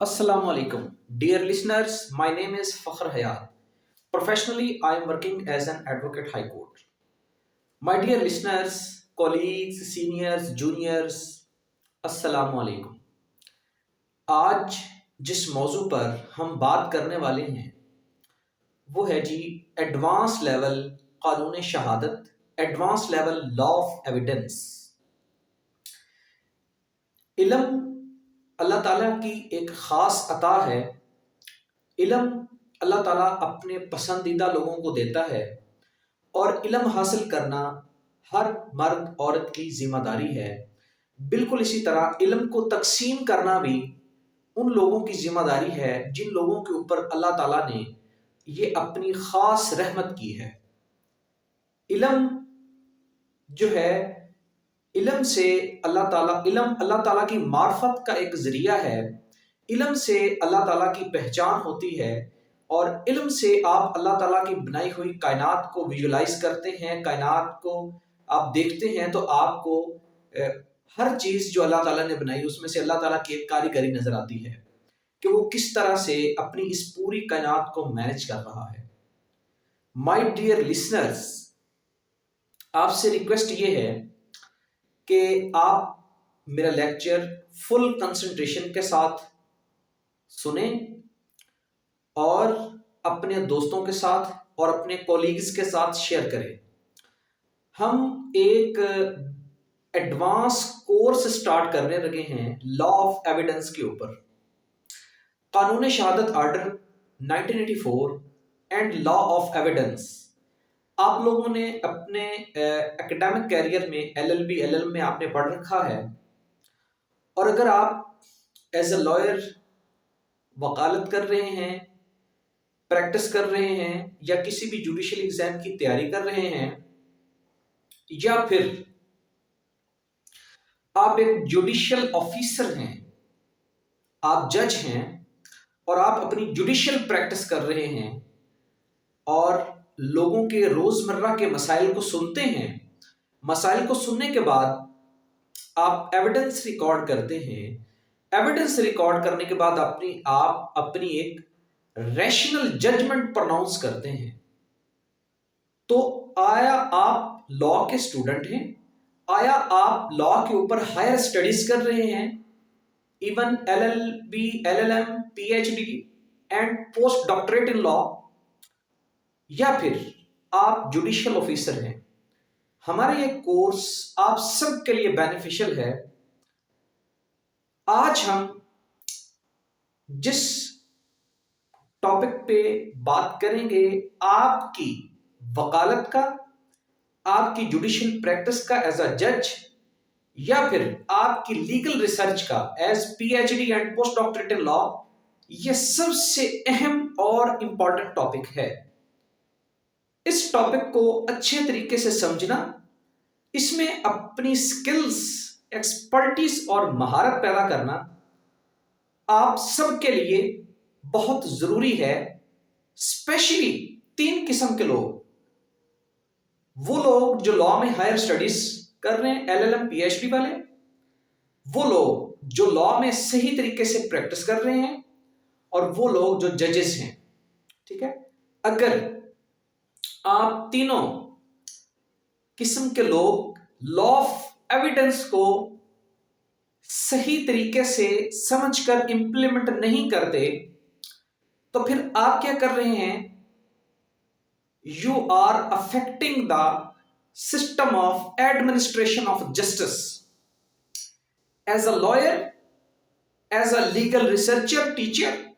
Assalamu alaikum. Dear listeners, my name is Fakhr Hayat. Professionally, I am working as an advocate high court. My dear listeners, colleagues, seniors, juniors, Assalamu alaikum. आज जिस मौजू पर हम बात करने वाले हैं वो है जी एडवांस लेवल कानून शहादत, advance level law of evidence. इल्म अल्लाह ताला की एक ख़ास अता है। इल्म अल्लाह ताला अपने पसंदीदा लोगों को देता है और इल्म हासिल करना हर मर्द औरत की जिम्मेदारी है। बिल्कुल इसी तरह इल्म को तकसीम करना भी उन लोगों की जिम्मेदारी है जिन लोगों के ऊपर अल्लाह ताला ने ये अपनी ख़ास रहमत की है। इल्म जो है, इल्म से इल्म अल्लाह ताला की मार्फत का एक ज़रिया है। इल्म से अल्लाह ताला की पहचान होती है और इल्म से आप अल्लाह ताला की बनाई हुई कायनात को विजुलाइज करते हैं। कायनात को आप देखते हैं तो आपको हर चीज़ जो अल्लाह ताला ने बनाई उसमें से अल्लाह ताला की एक कारीगरी नज़र आती है कि वो किस तरह से अपनी इस पूरी कायनात को मैनेज कर रहा है। माय डियर लिसनर्स, आपसे रिक्वेस्ट ये है कि आप मेरा लेक्चर फुल कंसंट्रेशन के साथ सुने और अपने दोस्तों के साथ और अपने कोलीग्स के साथ शेयर करें। हम एक एडवांस कोर्स स्टार्ट करने लगे हैं लॉ ऑफ एविडेंस के ऊपर। कानून शहादत order 1984 and law of evidence. आप लोगों ने अपने एकेडमिक कैरियर में LLB LLM में आपने पढ़ रखा है और अगर आप एज अ लॉयर वकालत कर रहे हैं, प्रैक्टिस कर रहे हैं या किसी भी जुडिशियल एग्जाम की तैयारी कर रहे हैं या फिर आप एक जुडिशियल ऑफिसर हैं, आप जज हैं और आप अपनी जुडिशियल प्रैक्टिस कर रहे हैं और लोगों के रोजमर्रा के मसाइल को सुनते हैं, मसाइल को सुनने के बाद आप एविडेंस रिकॉर्ड करते हैं। एविडेंस रिकॉर्ड करने के बाद आप अपनी एक रैशनल जजमेंट प्रोनाउंस करते हैं। तो आया आप लॉ के स्टूडेंट हैं, आया आप लॉ के ऊपर हायर स्टडीज कर रहे हैं, even LLB LLM PhD and post doctorate in law, या फिर आप जुडिशियल ऑफिसर हैं, हमारा ये कोर्स आप सबके लिए बेनिफिशियल है। आज हम जिस टॉपिक पे बात करेंगे आपकी वकालत का, आपकी जुडिशियल प्रैक्टिस का एज अ जज या फिर आपकी लीगल रिसर्च का as PhD and post doctorate in law, यह सबसे अहम और इंपॉर्टेंट टॉपिक है। इस टॉपिक को अच्छे तरीके से समझना, इसमें अपनी स्किल्स, एक्सपर्टीज और महारत पैदा करना आप सबके लिए बहुत जरूरी है। स्पेशली 3 किस्म के लोग, वो लोग जो लॉ में हायर स्टडीज कर रहे हैं, LLM PhD वाले, वो लोग जो लॉ में सही तरीके से प्रैक्टिस कर रहे हैं और वो लोग जो जजेस हैं। ठीक है, अगर आप तीनों किस्म के लोग लॉ ऑफ एविडेंस को सही तरीके से समझकर इंप्लीमेंट नहीं करते तो फिर आप क्या कर रहे हैं? You are affecting the system of administration of justice. As a lawyer, as a legal researcher, teacher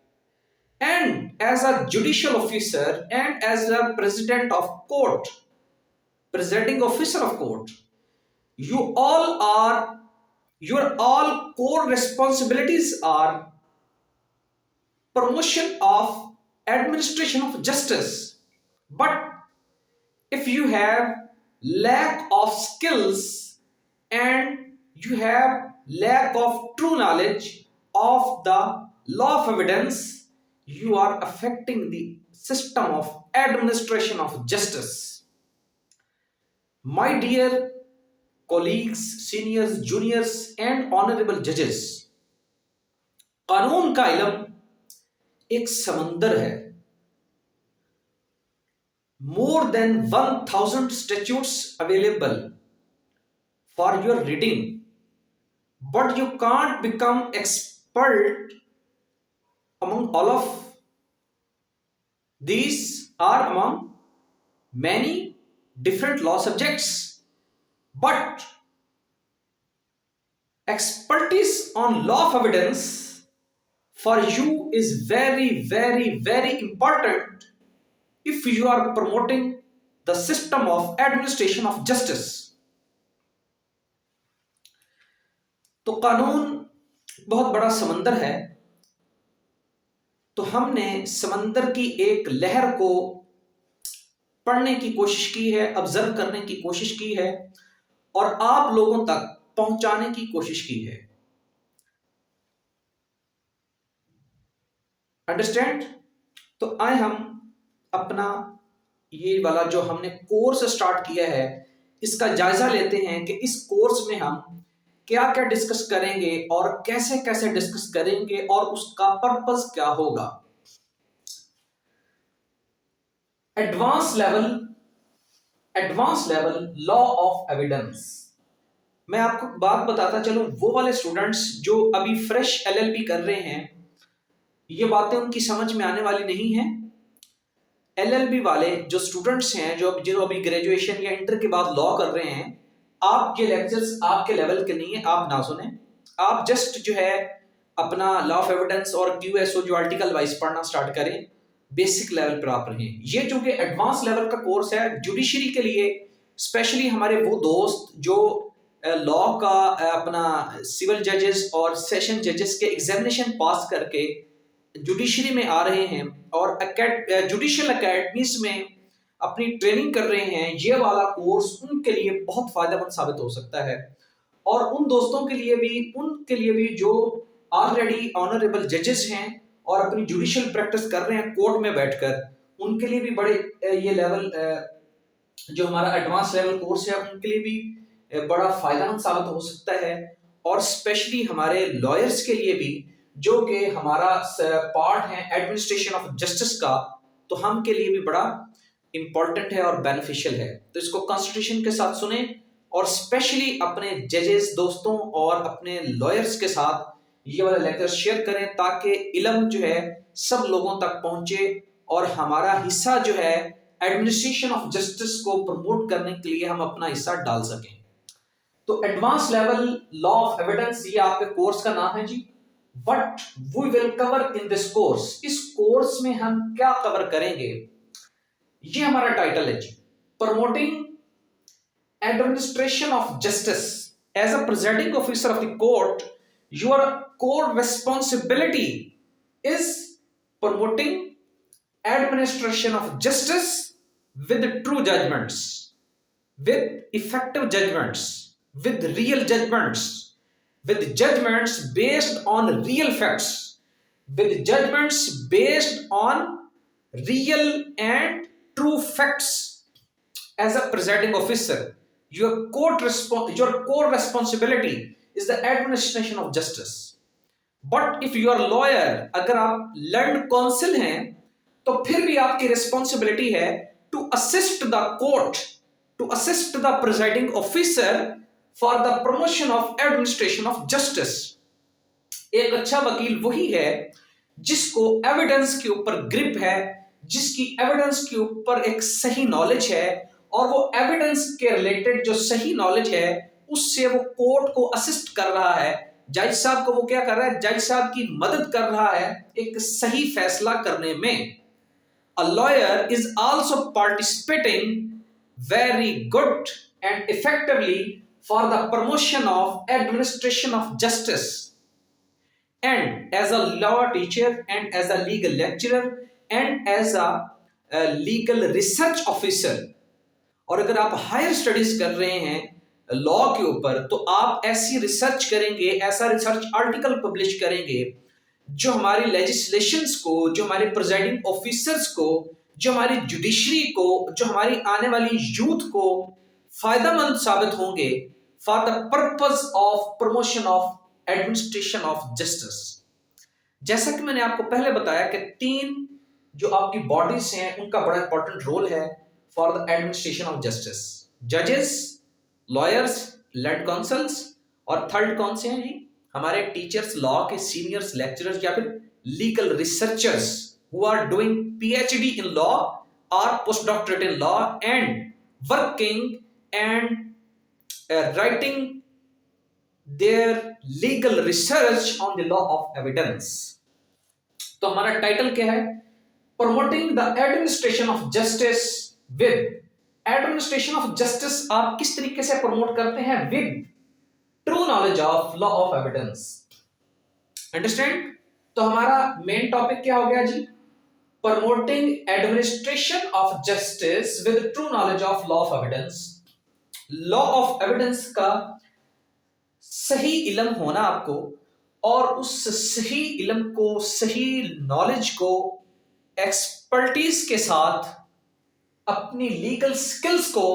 and as a judicial officer and as a president of court, presiding officer of court, your all core responsibilities are promotion of administration of justice. But if you have lack of skills and you have lack of true knowledge of the law of evidence, you are affecting the system of administration of justice. My dear colleagues, seniors, juniors and honorable judges, कानून का इल्म एक समंदर है। More than 1000 statutes available for your reading, but you can't become expert among all of these are among many different law subjects. But expertise on law of evidence for you is very, very, very important if you are promoting the system of administration of justice. तो कानून बहुत बड़ा समंदर है। तो हमने समंदर की एक लहर को पढ़ने की कोशिश की है, ऑब्जर्व करने की कोशिश की है और आप लोगों तक पहुंचाने की कोशिश की है। अंडरस्टैंड? तो आए हम अपना ये वाला जो हमने कोर्स स्टार्ट किया है इसका जायजा लेते हैं कि इस कोर्स में हम क्या क्या डिस्कस करेंगे और कैसे कैसे डिस्कस करेंगे और उसका पर्पस क्या होगा। Advance level law of evidence. मैं आपको बात बताता चलूं, वो वाले स्टूडेंट्स जो अभी फ्रेश एलएलबी कर रहे हैं ये बातें उनकी समझ में आने वाली नहीं है। एलएलबी वाले जो स्टूडेंट्स हैं जो अभी ग्रेजुएशन या इंटर के बाद लॉ कर रहे हैं, आप ये लेक्चर्स आपके लेवल के नहीं है, आप ना सुने। आप जस्ट जो है अपना लॉ ऑफ एविडेंस और क्यूएसओ जो आर्टिकल वाइज पढ़ना स्टार्ट करें, बेसिक लेवल पर आप रहें। ये जो कि एडवांस लेवल का कोर्स है जुडिशरी के लिए, स्पेशली हमारे वो दोस्त जो लॉ का अपना सिविल जजेस और सेशन जजेस के एग्जामिनेशन पास करके जुडिशरी में आ रहे हैं और जुडिशियल अकेडमीज में अपनी ट्रेनिंग कर रहे हैं, ये वाला कोर्स उनके लिए बहुत फायदेमंद साबित हो सकता है। और उन दोस्तों के लिए भी, उनके लिए भी जो ऑलरेडी ऑनरेबल जजेस हैं और अपनी जुडिशियल प्रैक्टिस कर रहे हैं कोर्ट में बैठकर, उनके लिए भी बड़े ये लेवल जो हमारा एडवांस लेवल कोर्स है उनके लिए भी बड़ा फायदेमंद साबित हो सकता है। और स्पेशली हमारे लॉयर्स के लिए भी जो कि हमारा पार्ट है एडमिनिस्ट्रेशन ऑफ जस्टिस का, तो हम के लिए भी बड़ा इंपॉर्टेंट है और बेनिफिशियल है। तो इसको कंसंट्रेशन के साथ सुने और स्पेशली अपने जजेस दोस्तों और अपने लॉयर्स के साथ ये वाला लेक्चर शेयर करें ताकि इल्म जो है सब लोगों तक पहुंचे और हमारा हिस्सा जो है एडमिनिस्ट्रेशन ऑफ जस्टिस को प्रमोट करने के लिए हम अपना हिस्सा डाल सकें। तो advance level law of evidence ये आपके कोर्स का नाम है जी। What we will cover in this course, इस कोर्स में हम क्या कवर करेंगे, ये हमारा टाइटल है जी। Promoting administration of justice as a presiding officer of the court, your core responsibility is promoting administration of justice with true judgments, with effective judgments, with real judgments, with judgments based on real facts, with judgments based on real and true facts. As a presiding officer, your core responsibility is the administration of justice. But if you are lawyer, अगर आप learned counsel हैं तो फिर भी आपकी responsibility है to assist the court, to assist the presiding officer for the promotion of administration of justice. एक अच्छा वकील वही है जिसको एविडेंस के ऊपर ग्रिप है, जिसकी एविडेंस के ऊपर एक सही नॉलेज है और वो एविडेंस के रिलेटेड जो सही नॉलेज है उससे वो कोर्ट को असिस्ट कर रहा है। जज साहब को वो क्या कर रहा है, जज साहब की मदद कर रहा है एक सही फैसला करने में। A lawyer is also participating very good and effectively for the promotion of administration of justice. And as a law teacher and as a legal lecturer and as a legal research officer, और अगर आप higher studies कर रहे हैं law के ऊपर तो आप ऐसी रिसर्च करेंगे, ऐसा रिसर्च आर्टिकल पब्लिश करेंगे जो हमारी लेजिस्लेशंस को, जो हमारे प्रिजाइडिंग ऑफिसर्स को, जो हमारी जुडिशरी को, जो हमारी आने वाली यूथ को फायदेमंद साबित होंगे for the purpose of promotion of administration of justice. जैसा कि मैंने आपको पहले बताया कि 3 जो आपकी बॉडीज हैं उनका बड़ा इंपॉर्टेंट रोल है for the administration of justice. जजेस, लॉयर्स, लैंड काउंसिल्स, और थर्ड कौन से हैं जी? हमारे टीचर्स, लॉ के सीनियर्स लेक्चरर्स या फिर legal researchers who are doing PhD in law और post doctorate in law and working and writing their legal research on the law of evidence। तो हमारा टाइटल क्या है? Promoting the administration of justice with. Administration of justice आप किस तरीके से promote करते हैं? With true knowledge of law of evidence. Understand? तो हमारा मेन टॉपिक क्या हो गया जी? Promoting administration of justice with true knowledge of law of evidence. Law of evidence का सही इल्म होना आपको, और उस सही इल्म को, सही नॉलेज को एक्सपर्टीज के साथ अपनी लीगल स्किल्स को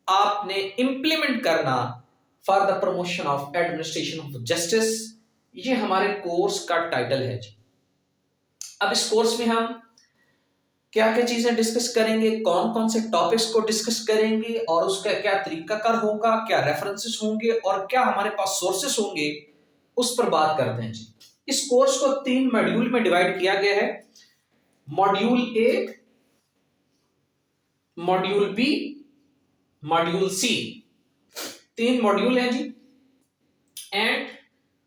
आपने इंप्लीमेंट करना for the promotion of administration of justice. ये हमारे कोर्स का टाइटल है जी। अब इस कोर्स में हम क्या क्या चीजें डिस्कस करेंगे, कौन कौन से टॉपिक्स को डिस्कस करेंगे, और उसका क्या तरीकाकार होगा, क्या रेफरेंसेस होंगे और क्या हमारे पास सोर्सेस होंगे, उस पर बात करते हैं जी। इस कोर्स को 3 मॉड्यूल में डिवाइड किया गया है। मॉड्यूल 1, मॉड्यूल बी, मॉड्यूल सी, 3 मॉड्यूल हैं जी। एंड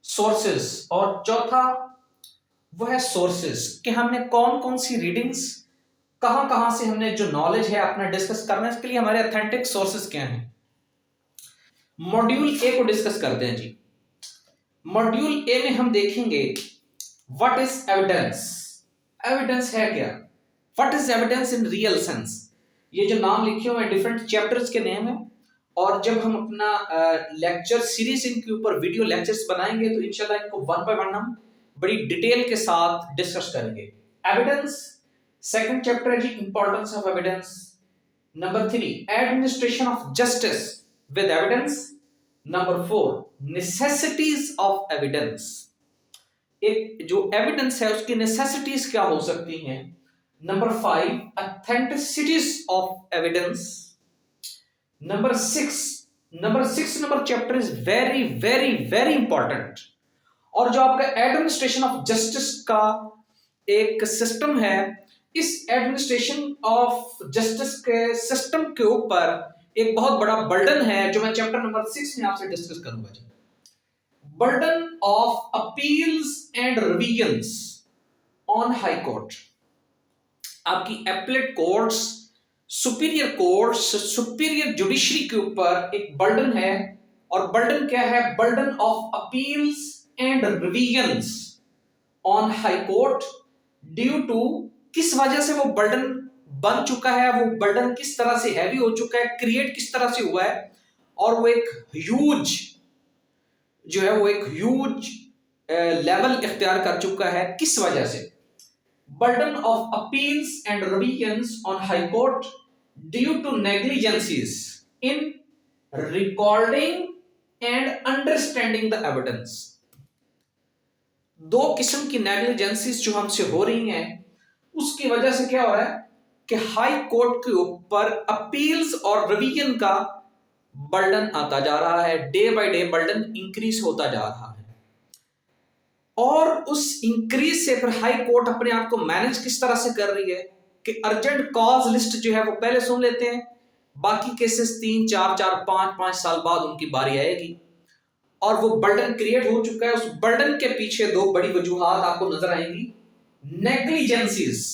सोर्सेस, और चौथा वो है सोर्सेस कि हमने कौन कौन सी रीडिंग्स, कहां से हमने जो नॉलेज है अपना डिस्कस करना है, इसके लिए हमारे ऑथेंटिक सोर्सेस क्या हैं। मॉड्यूल ए को डिस्कस करते हैं जी। मॉड्यूल ए में हम देखेंगे व्हाट इज एविडेंस। एविडेंस है क्या? What is evidence in real sense. ये जो नाम लिखे हुए हैं डिफरेंट चैप्टर्स के नेम है, और जब हम अपना लेक्चर सीरीज इनके ऊपर वीडियो लेक्चर्स बनाएंगे तो इंशाल्लाह इनको वन बाय वन हम बड़ी डिटेल के साथ डिस्कस करेंगे। एविडेंस सेकंड चैप्टर है जी, importance of evidence. Number 3, administration of justice with evidence. Number 4, necessities of evidence. एक जो एविडेंस है उसकी नेसेसिटीज क्या हो सकती हैं। Number 5, authenticities of evidence. Number 6 number chapter is very very very important, और जो आपका एडमिनिस्ट्रेशन ऑफ जस्टिस का एक सिस्टम है, इस एडमिनिस्ट्रेशन ऑफ जस्टिस के सिस्टम के ऊपर एक बहुत बड़ा बर्डन है जो मैं चैप्टर नंबर 6 में आपसे डिस्कस करूंगा जी। Burden of appeals and revisions on high court. आपकी appellate courts, superior courts, superior judiciary के ऊपर एक बर्डन है, और बर्डन क्या है? Burden of appeals and revisions on high court. Due to किस वजह से वो बर्डन बन चुका है, वो बर्डन किस तरह से हैवी हो चुका है, क्रिएट किस तरह से हुआ है, और वो एक ह्यूज जो है वो एक ह्यूज लेवल इख्तियार कर चुका है। किस वजह से? Burden of appeals and revisions on high court due to negligencies in recording and understanding the evidence. 2 किस्म की नेग्लिजेंसीज जो हमसे हो रही हैं, उसकी वजह से क्या हो रहा है कि हाई कोर्ट के ऊपर अपील्स और रिवीजन का बर्डन आता जा रहा है। Day by day burden increase होता जा रहा है, और उस इंक्रीज से फिर हाई कोर्ट अपने आप को मैनेज किस तरह से कर रही है कि अर्जेंट कॉज लिस्ट जो है वो पहले सुन लेते हैं, बाकी केसेस 3 4 4 5 साल बाद उनकी बारी आएगी, और वो बर्डन क्रिएट हो चुका है। उस बर्डन के पीछे 2 बड़ी वजूहात आपको नजर आएंगी। Negligencies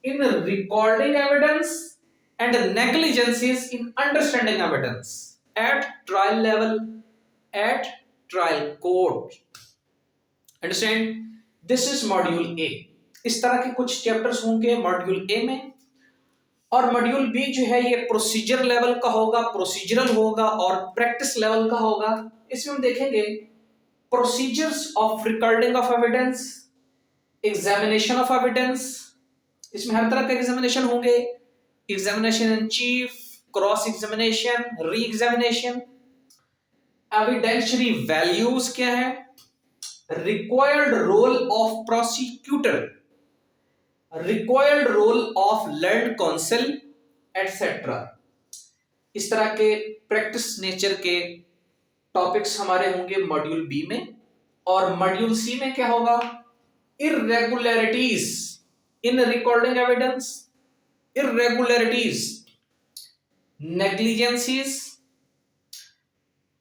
in recording evidence and negligencies in understanding evidence at trial level, at trial court. Understand? This is module A. इस तरह के कुछ चैप्टर्स होंगे मॉड्यूल ए में, और मॉड्यूल बी जो है ये प्रोसीजर लेवल का होगा, प्रोसीजरल होगा और प्रैक्टिस लेवल का होगा। इसमें हम देखेंगे procedures of recording of evidence, examination of evidence. इसमें हर तरह के एग्जामिनेशन होंगे, examination in chief, cross examination, re examination. Evidentiary values क्या है, required role of prosecutor, required role of learn counsel etcetera. इस तरह के प्रैक्टिस नेचर के टॉपिक्स हमारे होंगे मॉड्यूल बी में। और मॉड्यूल सी में क्या होगा? Irregularities in recording evidence, irregularities, negligencies,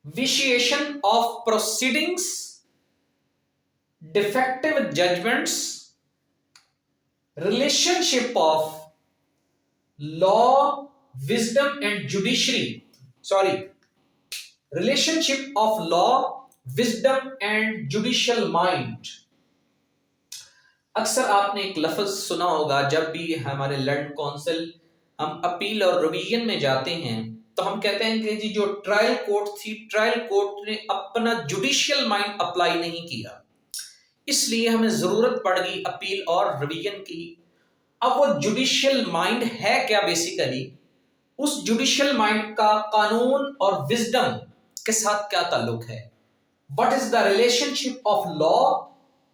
vitiation of proceedings, defective judgments, relationship of law, wisdom and judiciary, sorry, relationship of law, wisdom and judicial mind. अक्सर आपने एक लफ्ज सुना होगा, जब भी हमारे लर्न काउंसिल हम अपील और रिवीजन में जाते हैं तो हम कहते हैं कि जी जो ट्रायल कोर्ट थी, ट्रायल कोर्ट ने अपना जुडिशियल माइंड अप्लाई नहीं किया, इसलिए हमें जरूरत पड़ गई अपील और रिवीजन की। अब वो जुडिशियल माइंड है क्या? बेसिकली उस जुडिशियल माइंड का कानून और विजडम के साथ क्या ताल्लुक है? What is the relationship of law,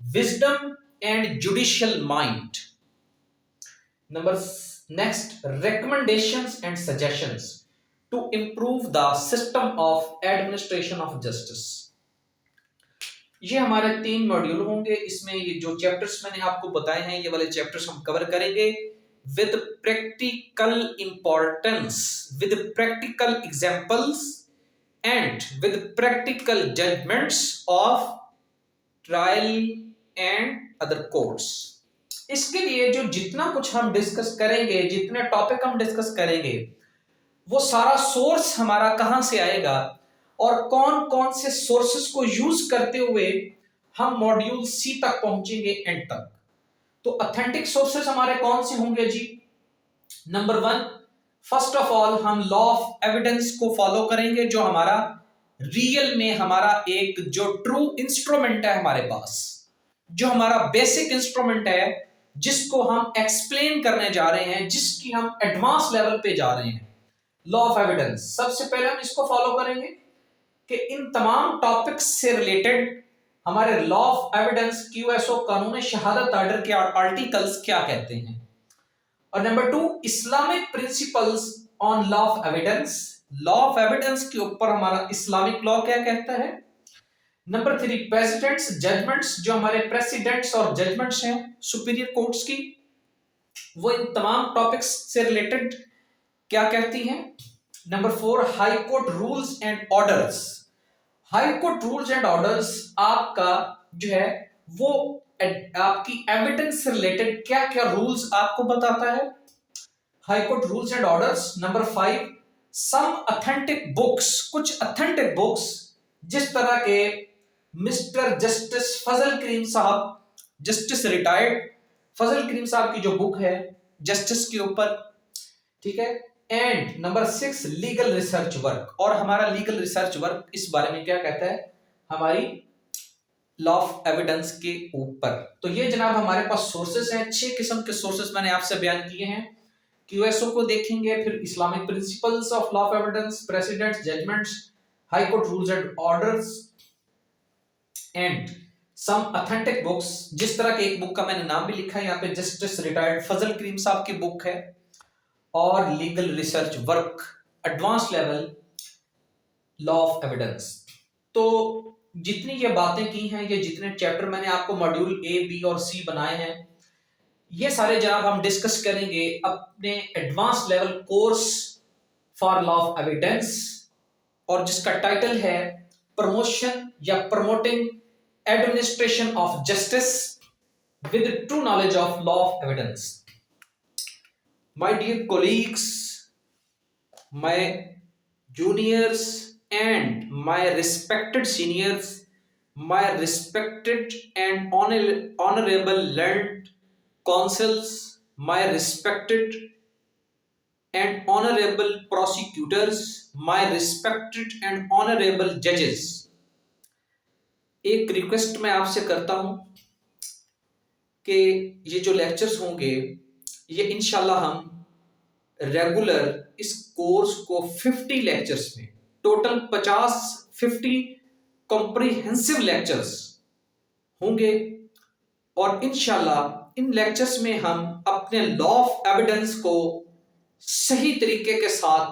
wisdom and judicial mind? Number next, recommendations and suggestions to improve the system of administration of justice। ये हमारे 3 मॉड्यूल होंगे। इसमें ये जो चैप्टर्स मैंने आपको बताए हैं, ये वाले चैप्टर्स हम कवर करेंगे with practical importance, with practical examples and with practical judgements of trial and other courts. इसके लिए जो जितना कुछ हम डिस्कस करेंगे, जितने टॉपिक हम डिस्कस करेंगे, वो सारा सोर्स हमारा कहां से आएगा और कौन कौन से सोर्सेस को यूज करते हुए हम मॉड्यूल सी तक पहुंचेंगे, एंड तक। तो ऑथेंटिक सोर्सेस हमारे कौन से होंगे जी? नंबर 1, फर्स्ट ऑफ ऑल हम लॉ ऑफ एविडेंस को फॉलो करेंगे, जो हमारा रियल में हमारा एक जो ट्रू इंस्ट्रूमेंट है हमारे पास, जो हमारा बेसिक इंस्ट्रूमेंट है, जिसको हम एक्सप्लेन करने जा रहे हैं, जिसकी हम एडवांस लेवल पे जा रहे हैं, लॉ ऑफ एविडेंस। सबसे पहले हम इसको फॉलो करेंगे कि इन तमाम टॉपिक्स से रिलेटेड हमारे लॉ ऑफ एविडेंस, क्यूएसओ, कानून शहादत ऑर्डर के आर्टिकल्स क्या कहते हैं। और number 2, Islamic principles on law of evidence, law of evidence के ऊपर हमारा इस्लामिक लॉ क्या कहता है। नंबर 3, प्रेसिडेंट्स, जजमेंट्स, जो हमारे प्रेसिडेंट्स और जजमेंट्स हैं सुपीरियर कोर्ट्स की, वो इन तमाम टॉपिक्स से रिलेटेड क्या कहती हैं। Number 4, high court rules and orders. High court rules and orders आपका जो है वो आपकी एविडेंस से रिलेटेड क्या क्या रूल्स आपको बताता है, high court rules and orders. Number 5, some authentic books, कुछ ऑथेंटिक बुक्स, जिस तरह के मिस्टर जस्टिस फजल करीम साहब, जस्टिस रिटायर्ड फजल करीम साहब की जो बुक है जस्टिस के ऊपर, ठीक है। And number 6, legal research work. और हमारा लीगल रिसर्च वर्क इस बारे में क्या कहता है, हमारी लॉ ऑफ एविडेंस के ऊपर। तो ये जनाब हमारे पास सोर्सेस हैं, 6 किस्म के सोर्सेस मैंने आपसे बयान किए हैं। क्यूएसओ को देखेंगे, फिर Islamic principles of law of evidence, precedents, judgments, high court rules and orders and some authentic books. जिस तरह के एक बुक का मैंने नाम भी लिखा है यहाँ पे, जस्टिस रिटायर्ड फजल करीम साहब की बुक है, और legal research work, advance level law of evidence. तो जितनी ये बातें की हैं, ये जितने चैप्टर मैंने आपको मॉड्यूल ए, बी और सी बनाए हैं, ये सारे जनाब हम डिस्कस करेंगे अपने advance level course for law of evidence, और जिसका टाइटल है प्रमोशन या promoting administration of justice with true knowledge of law of evidence. My dear colleagues, my juniors and my respected seniors, my respected and honorable learned counsels, my respected and honorable prosecutors, my respected and honorable judges, एक request मैं आपसे करता हूं कि ये जो lectures होंगे, ये इंशाल्लाह हम रेगुलर इस कोर्स को 50 लेक्चर्स में, टोटल 50 कॉम्प्रिहेंसिव लेक्चर्स होंगे। और इंशाल्लाह इन लेक्चर्स में हम अपने लॉ ऑफ एविडेंस को सही तरीके के साथ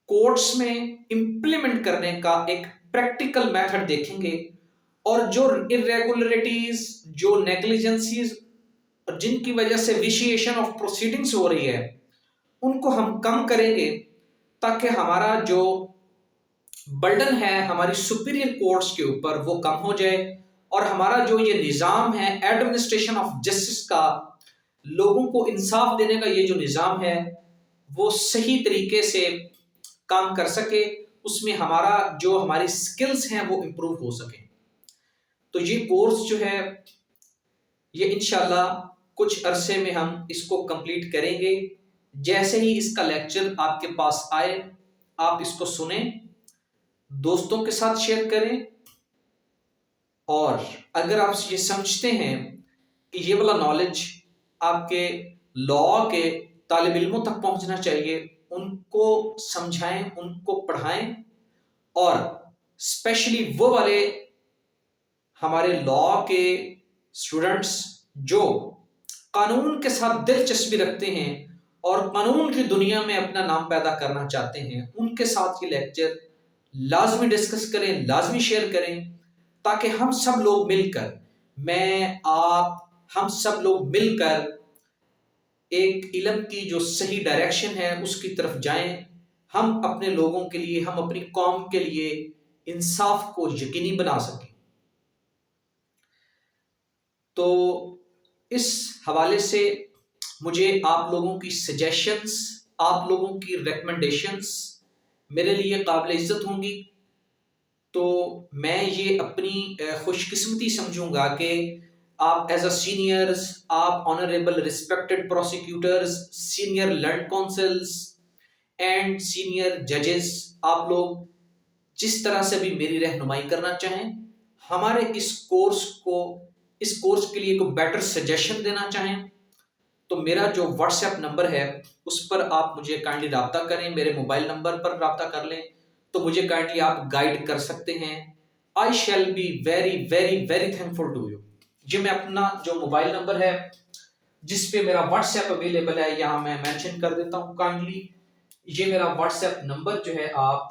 कोर्ट्स में इंप्लीमेंट करने का एक प्रैक्टिकल मेथड देखेंगे, और जो इरेगुलरिटीज, जो नेग्लिजेंसीज, जिनकी वजह से विशिएशन ऑफ प्रोसीडिंग्स हो रही है, उनको हम कम करेंगे, ताकि हमारा जो बर्डन है हमारी सुपीरियर कोर्ट्स के ऊपर वो कम हो जाए, और हमारा जो ये निज़ाम है एडमिनिस्ट्रेशन ऑफ जस्टिस का, लोगों को इंसाफ देने का ये जो निज़ाम है वो सही तरीके से काम कर सके, उसमें हमारी स्किल्स हैं वो इम्प्रूव हो सके। तो ये कोर्स जो है ये इंशाल्लाह कुछ अरसे में हम इसको कंप्लीट करेंगे। जैसे ही इसका लेक्चर आपके पास आए आप इसको सुने, दोस्तों के साथ शेयर करें, और अगर आप ये समझते हैं कि ये वाला नॉलेज आपके लॉ के तालिब इल्मों तक पहुंचना चाहिए, उनको समझाएं, उनको पढ़ाएं, और स्पेशली वो वाले हमारे लॉ के स्टूडेंट्स जो कानून के साथ दिलचस्पी रखते हैं और कानून की दुनिया में अपना नाम पैदा करना चाहते हैं, उनके साथ ये लेक्चर लाजमी डिस्कस करें, लाजमी शेयर करें, ताकि हम सब लोग मिलकर, मैं, आप, हम सब लोग मिलकर एक इल्म की जो सही डायरेक्शन है उसकी तरफ जाएं। हम अपने लोगों के लिए, हम अपनी कौम के लिए इंसाफ को यकीनी बना सकें। तो इस हवाले से मुझे आप लोगों की सजेशंस, आप लोगों की रिकमेंडेशंस मेरे लिए काबिल इज्जत होंगी। तो मैं ये अपनी खुशकिस्मती समझूंगा कि आप एज अ सीनियर्स, आप honourable respected prosecutors, senior land councils and senior जजेस, आप लोग जिस तरह से भी मेरी रहनुमाई करना चाहें, हमारे इस कोर्स के लिए कोई बेटर सजेशन देना चाहें, तो मेरा जो व्हाट्सएप नंबर है उस पर आप मुझे काइंडली रब्ता करें, मेरे मोबाइल नंबर पर रब्ता कर लें, तो मुझे काइंडली आप गाइड कर सकते हैं। I shall be very very very thankful to you. ये मैं अपना जो मोबाइल नंबर है जिस पे मेरा व्हाट्सएप अवेलेबल है यहाँ मैं मेंशन कर देता हूँ काइंडली। ये मेरा व्हाट्सएप नंबर जो है आप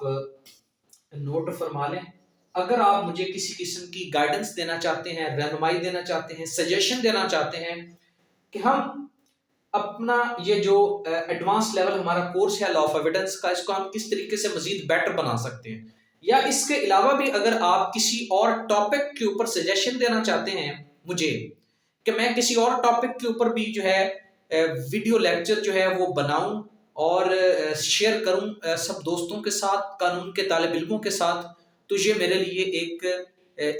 नोट फरमा लें। अगर आप मुझे किसी किस्म की गाइडेंस देना चाहते हैं, रहनुमाई देना चाहते हैं, सजेशन देना चाहते हैं कि हम अपना ये जो एडवांस लेवल हमारा कोर्स है लॉ ऑफ एविडेंस का, इसको हम किस तरीके से मजीद बेटर बना सकते हैं, या इसके अलावा भी अगर आप किसी और टॉपिक के ऊपर सजेशन देना चाहते हैं मुझे कि मैं किसी और टॉपिक के ऊपर भी जो है वीडियो लेक्चर जो है वो बनाऊं और शेयर करूं सब दोस्तों के साथ, कानून के तालिब इल्मों के साथ, तो ये मेरे लिए एक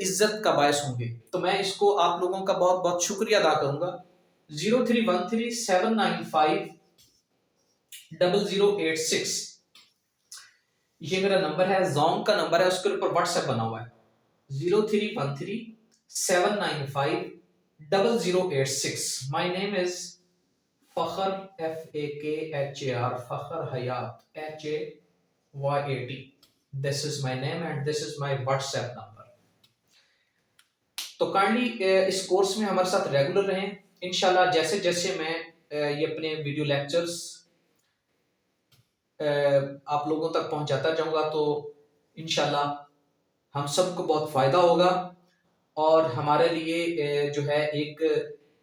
इज्जत का बायस होंगे। तो मैं इसको आप लोगों का बहुत बहुत शुक्रिया अदा करूंगा। 0313795086 ये मेरा नंबर है, जोंग का नंबर है, उसके ऊपर व्हाट्सएप बना हुआ है 0313795086। My name is Fakhar, FAKHAR, Fakhar Hayat, HAYAT। This is my name and this is my WhatsApp number. तो काइंडली इस कोर्स में हमारे साथ रेगुलर रहें। इंशाल्लाह जैसे जैसे मैं ये अपने वीडियो लेक्चर्स आप लोगों तक पहुंचाता जाऊंगा, तो इंशाल्लाह हम सबको बहुत फ़ायदा होगा, और हमारे लिए जो है एक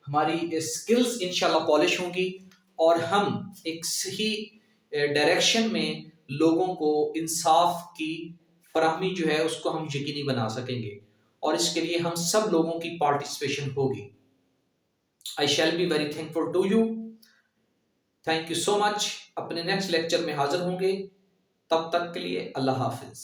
हमारी स्किल्स इंशाल्लाह पॉलिश होंगी, और हम एक सही डायरेक्शन में लोगों को इंसाफ की फराहमी जो है उसको हम यकीनी बना सकेंगे, और इसके लिए हम सब लोगों की पार्टिसिपेशन होगी। I shall be very thankful to you. Thank you so much. अपने नेक्स्ट लेक्चर में हाजिर होंगे, तब तक के लिए अल्लाह हाफिज।